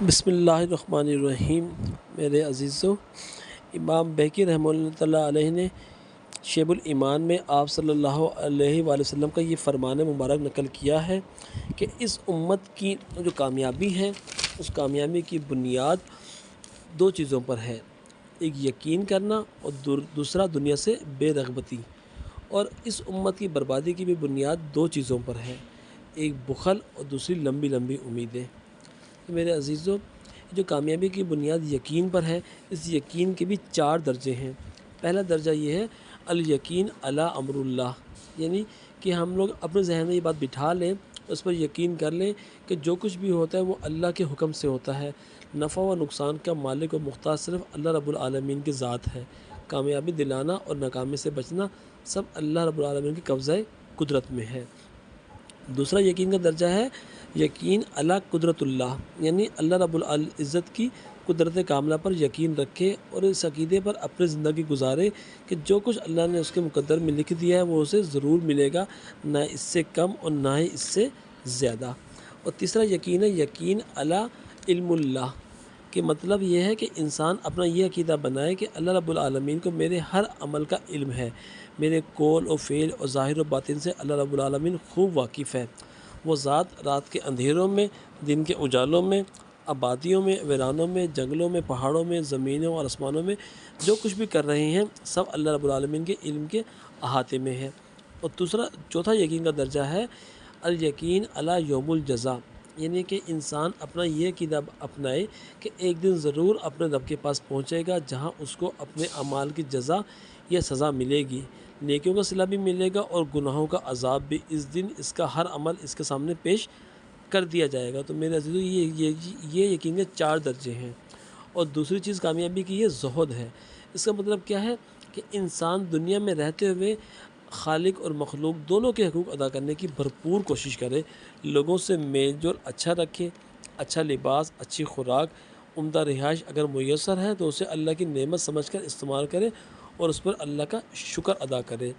بسم اللہ الرحمن الرحیم۔ میرے عزیزو، امام بہقی رحمہ اللہ تعالیٰ علیہ نے شعب الایمان میں آپ صلی اللہ علیہ وآلہ وسلم کا یہ فرمان مبارک نقل کیا ہے کہ اس امت کی جو کامیابی ہے، اس کامیابی کی بنیاد دو چیزوں پر ہے، ایک یقین کرنا اور دوسرا دنیا سے بے رغبتی۔ اور اس امت کی بربادی کی بھی بنیاد دو چیزوں پر ہے، ایک بخل اور دوسری لمبی لمبی امیدیں۔ میرے عزیزو، جو کامیابی کی بنیاد یقین پر ہے، اس یقین کے بھی چار درجے ہیں۔ پہلا درجہ یہ ہے الیقین علی امر اللہ، یعنی کہ ہم لوگ اپنے ذہن میں یہ بات بٹھا لیں، اس پر یقین کر لیں کہ جو کچھ بھی ہوتا ہے وہ اللہ کے حکم سے ہوتا ہے، نفع و نقصان کا مالک و مختار صرف اللہ رب العالمین کی ذات ہے، کامیابی دلانا اور ناکامی سے بچنا سب اللہ رب العالمین کے قبضہ قدرت میں ہے۔ دوسرا یقین کا درجہ ہے یقین علی قدرت اللہ، یعنی اللہ رب العزت کی قدرت کاملہ پر یقین رکھے اور اس عقیدے پر اپنی زندگی گزارے کہ جو کچھ اللہ نے اس کے مقدر میں لکھ دیا ہے وہ اسے ضرور ملے گا، نہ اس سے کم اور نہ ہی اس سے زیادہ۔ اور تیسرا یقین ہے یقین علی علم اللہ، کہ مطلب یہ ہے کہ انسان اپنا یہ عقیدہ بنائے کہ اللہ رب العالمین کو میرے ہر عمل کا علم ہے، میرے قول و فعل اور ظاہر و باطن سے اللہ رب العالمین خوب واقف ہے۔ وہ ذات رات کے اندھیروں میں، دن کے اجالوں میں، آبادیوں میں، ویرانوں میں، جنگلوں میں، پہاڑوں میں، زمینوں اور آسمانوں میں جو کچھ بھی کر رہے ہیں سب اللہ رب العالمین کے علم کے احاطے میں ہے۔ اور چوتھا یقین کا درجہ ہے الیقین علی یوم الجزا، یعنی کہ انسان اپنا یہ عقیدہ اپنائے کہ ایک دن ضرور اپنے رب کے پاس پہنچے گا جہاں اس کو اپنے اعمال کی جزا یا سزا ملے گی، نیکیوں کا صلہ بھی ملے گا اور گناہوں کا عذاب بھی۔ اس دن اس کا ہر عمل اس کے سامنے پیش کر دیا جائے گا۔ تو میرے عزیزو، یہ یقین کے چار درجے ہیں۔ اور دوسری چیز کامیابی کی یہ زہد ہے۔ اس کا مطلب کیا ہے کہ انسان دنیا میں رہتے ہوئے خالق اور مخلوق دونوں کے حقوق ادا کرنے کی بھرپور کوشش کرے، لوگوں سے میل جول اچھا رکھے، اچھا لباس، اچھی خوراک، عمدہ رہائش اگر میسر ہے تو اسے اللہ کی نعمت سمجھ کر استعمال کرے اور اس پر اللہ کا شکر ادا کرے۔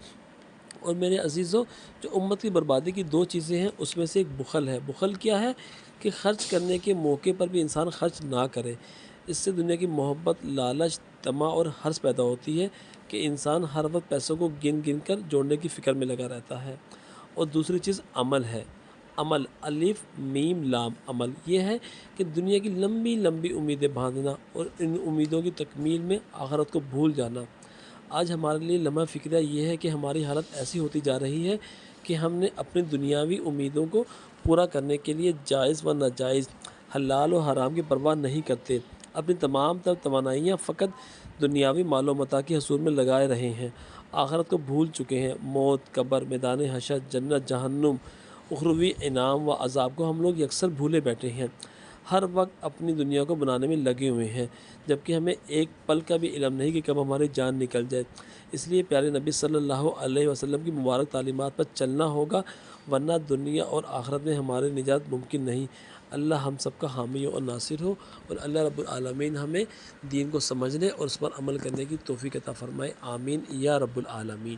اور میرے عزیزو، جو امت کی بربادی کی دو چیزیں ہیں اس میں سے ایک بخل ہے۔ بخل کیا ہے کہ خرچ کرنے کے موقع پر بھی انسان خرچ نہ کرے، اس سے دنیا کی محبت، لالچ، طمع اور حرص پیدا ہوتی ہے کہ انسان ہر وقت پیسوں کو گن گن کر جوڑنے کی فکر میں لگا رہتا ہے۔ اور دوسری چیز عمل ہے۔ عمل، الف میم لام، عمل یہ ہے کہ دنیا کی لمبی لمبی امیدیں باندھنا اور ان امیدوں کی تکمیل میں آخرت کو بھول جانا۔ آج ہمارے لیے لمحہ فکرہ یہ ہے کہ ہماری حالت ایسی ہوتی جا رہی ہے کہ ہم نے اپنی دنیاوی امیدوں کو پورا کرنے کے لیے جائز و ناجائز، حلال و حرام کی پرواہ نہیں کرتے، اپنی تمام تر توانائیاں فقط دنیاوی مال و متاع کے حصول میں لگائے رہے ہیں، آخرت کو بھول چکے ہیں۔ موت، قبر، میدان حشر، جنت، جہنم، اخروی انعام و عذاب کو ہم لوگ یکسر بھولے بیٹھے ہیں، ہر وقت اپنی دنیا کو بنانے میں لگے ہوئے ہیں، جبکہ ہمیں ایک پل کا بھی علم نہیں کہ کب ہماری جان نکل جائے۔ اس لیے پیارے نبی صلی اللہ علیہ وسلم کی مبارک تعلیمات پر چلنا ہوگا، ورنہ دنیا اور آخرت میں ہماری نجات ممکن نہیں۔ اللہ ہم سب کا حامی اور ناصر ہو، اور اللہ رب العالمین ہمیں دین کو سمجھنے اور اس پر عمل کرنے کی توفیق عطا فرمائے۔ آمین یا رب العالمین۔